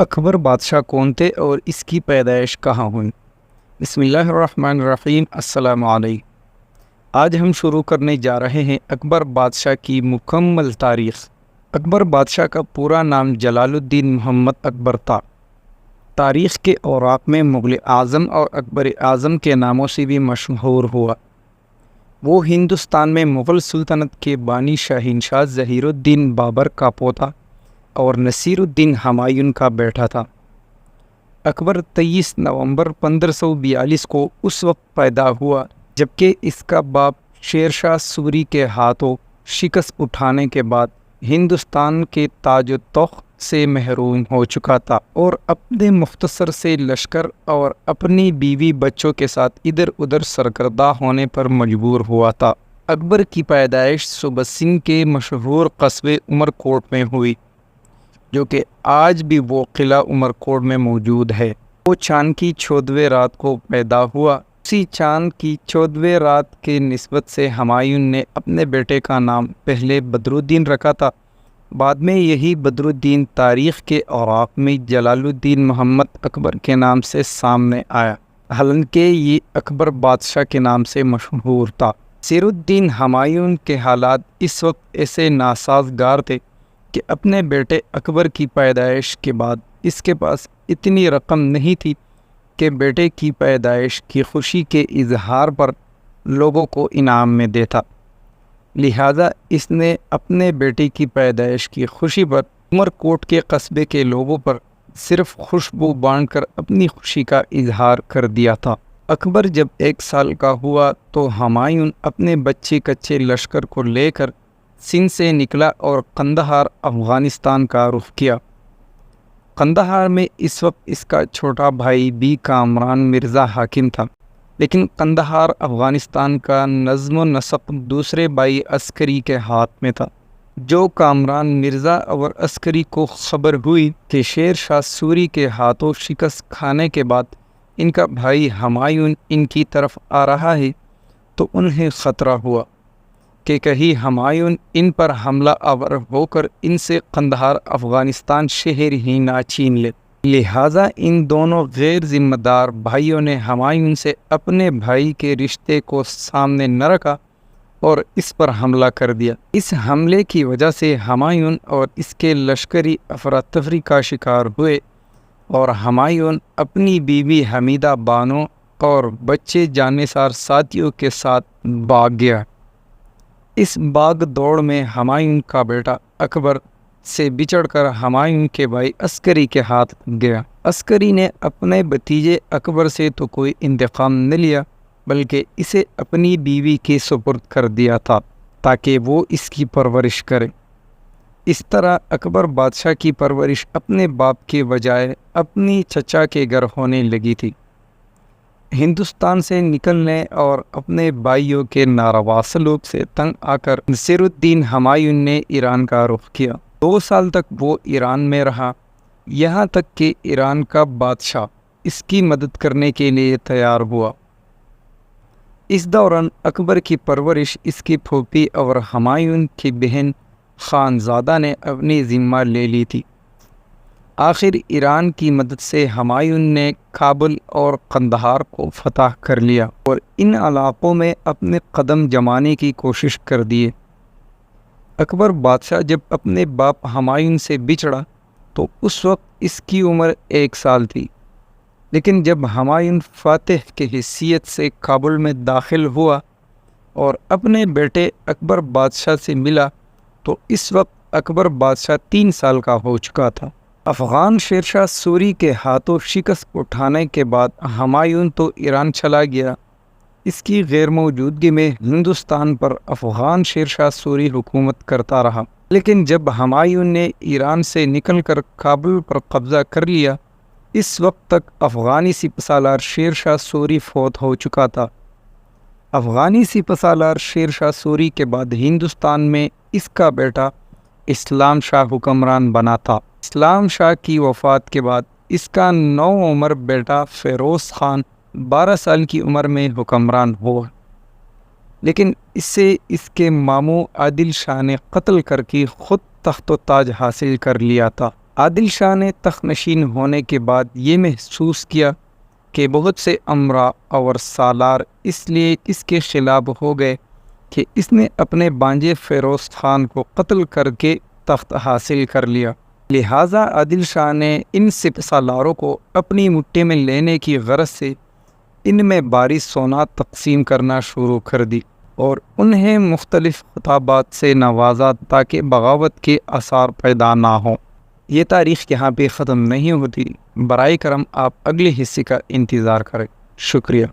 اکبر بادشاہ کون تھے اور اس کی پیدائش کہاں ہوئی؟ بسم اللہ الرحمن الرحیم۔ السلام علیکم۔ آج ہم شروع کرنے جا رہے ہیں اکبر بادشاہ کی مکمل تاریخ۔ اکبر بادشاہ کا پورا نام جلال الدین محمد اکبر تھا۔ تاریخ کے اوراق میں مغل اعظم اور اکبر اعظم کے ناموں سے بھی مشہور ہوا۔ وہ ہندوستان میں مغل سلطنت کے بانی شہنشاہ ظہیر الدین بابر کا پوتا اور نصیر الدین ہمایوں کا بیٹا تھا۔ اکبر 23 نومبر 1542 کو اس وقت پیدا ہوا جبکہ اس کا باپ شیر شاہ سوری کے ہاتھوں شکست اٹھانے کے بعد ہندوستان کے تاج و تخت سے محروم ہو چکا تھا اور اپنے مختصر سے لشکر اور اپنی بیوی بچوں کے ساتھ ادھر ادھر سرگردہ ہونے پر مجبور ہوا تھا۔ اکبر کی پیدائش صوبہ سندھ کے مشہور قصبے عمر کوٹ میں ہوئی، جو کہ آج بھی وہ قلعہ عمر کوٹ میں موجود ہے۔ وہ چاند کی 14ویں رات کو پیدا ہوا۔ اسی چاند کی 14ویں رات کے نسبت سے ہمایوں نے اپنے بیٹے کا نام پہلے بدر الدین رکھا تھا، بعد میں یہی بدر الدین تاریخ کے اوراق میں جلال الدین محمد اکبر کے نام سے سامنے آیا، حالانکہ یہ اکبر بادشاہ کے نام سے مشہور تھا۔ نصیر الدین ہمایوں کے حالات اس وقت ایسے ناسازگار تھے کہ اپنے بیٹے اکبر کی پیدائش کے بعد اس کے پاس اتنی رقم نہیں تھی کہ بیٹے کی پیدائش کی خوشی کے اظہار پر لوگوں کو انعام میں دیتا، لہذا اس نے اپنے بیٹے کی پیدائش کی خوشی پر عمر کوٹ کے قصبے کے لوگوں پر صرف خوشبو بانٹ کر اپنی خوشی کا اظہار کر دیا تھا۔ اکبر جب 1 سال کا ہوا تو ہمایوں اپنے بچے کچے لشکر کو لے کر سندھ سے نکلا اور قندھار افغانستان کا رخ کیا۔ قندھار میں اس وقت اس کا چھوٹا بھائی بھی کامران مرزا حاکم تھا، لیکن قندھار افغانستان کا نظم و نسق دوسرے بھائی عسکری کے ہاتھ میں تھا۔ جو کامران مرزا اور عسکری کو خبر ہوئی کہ شیر شاہ سوری کے ہاتھوں شکست کھانے کے بعد ان کا بھائی ہمایوں ان کی طرف آ رہا ہے تو انہیں خطرہ ہوا کہ کہیں ہمایوں ان پر حملہ آور ہو کر ان سے قندھار افغانستان شہر ہی نہ چھین لے، لہٰذا ان دونوں غیر ذمہ دار بھائیوں نے ہمایوں سے اپنے بھائی کے رشتے کو سامنے نہ رکھا اور اس پر حملہ کر دیا۔ اس حملے کی وجہ سے ہمایوں اور اس کے لشکری افراتفری کا شکار ہوئے اور ہمایوں اپنی بیوی حمیدہ بانو اور بچے جانثار ساتھیوں کے ساتھ بھاگ گیا۔ اس باغ دوڑ میں ہمایوں کا بیٹا اکبر سے بچھڑ کر ہمایوں کے بھائی عسکری کے ہاتھ گیا۔ عسکری نے اپنے بھتیجے اکبر سے تو کوئی انتقام نہ لیا بلکہ اسے اپنی بیوی کے سپرد کر دیا تھا تاکہ وہ اس کی پرورش کرے۔ اس طرح اکبر بادشاہ کی پرورش اپنے باپ کے بجائے اپنی چچا کے گھر ہونے لگی تھی۔ ہندوستان سے نکلنے اور اپنے بھائیوں کے ناروا سلوک سے تنگ آ کر نصیر الدین ہمایوں نے ایران کا رخ کیا۔ 2 سال تک وہ ایران میں رہا، یہاں تک کہ ایران کا بادشاہ اس کی مدد کرنے کے لیے تیار ہوا۔ اس دوران اکبر کی پرورش اس کی پھوپھی اور ہمایوں کی بہن خانزادہ نے اپنی ذمہ لے لی تھی۔ آخر ایران کی مدد سے ہمایوں نے کابل اور قندھار کو فتح کر لیا اور ان علاقوں میں اپنے قدم جمانے کی کوشش کر دیے۔ اکبر بادشاہ جب اپنے باپ ہمایوں سے بچھڑا تو اس وقت اس کی عمر 1 سال تھی، لیکن جب ہمایوں فاتح کی حیثیت سے کابل میں داخل ہوا اور اپنے بیٹے اکبر بادشاہ سے ملا تو اس وقت اکبر بادشاہ 3 سال کا ہو چکا تھا۔ افغان شیر شاہ سوری کے ہاتھوں شکست اٹھانے کے بعد ہمایوں تو ایران چلا گیا۔ اس کی غیر موجودگی میں ہندوستان پر افغان شیر شاہ سوری حکومت کرتا رہا، لیکن جب ہمایوں نے ایران سے نکل کر کابل پر قبضہ کر لیا، اس وقت تک افغانی سپہ سالار شیر شاہ سوری فوت ہو چکا تھا۔ افغانی سپہ سالار شیر شاہ سوری کے بعد ہندوستان میں اس کا بیٹا اسلام شاہ حکمران بنا تھا۔ اسلام شاہ کی وفات کے بعد اس کا نوعمر بیٹا فیروز خان 12 سال کی عمر میں حکمران ہوا، لیکن اسے اس کے ماموں عادل شاہ نے قتل کر کے خود تخت و تاج حاصل کر لیا تھا۔ عادل شاہ نے تخت نشین ہونے کے بعد یہ محسوس کیا کہ بہت سے امراء اور سالار اس لیے اس کے خلاف ہو گئے کہ اس نے اپنے بانجے فیروز خان کو قتل کر کے تخت حاصل کر لیا۔ لہٰذا عادل شاہ نے ان سالاروں کو اپنی مٹھی میں لینے کی غرض سے ان میں بھاری سونا تقسیم کرنا شروع کر دی اور انہیں مختلف خطابات سے نوازا تاکہ بغاوت کے آثار پیدا نہ ہوں۔ یہ تاریخ یہاں پہ ختم نہیں ہوتی، برائے کرم آپ اگلے حصے کا انتظار کریں۔ شکریہ۔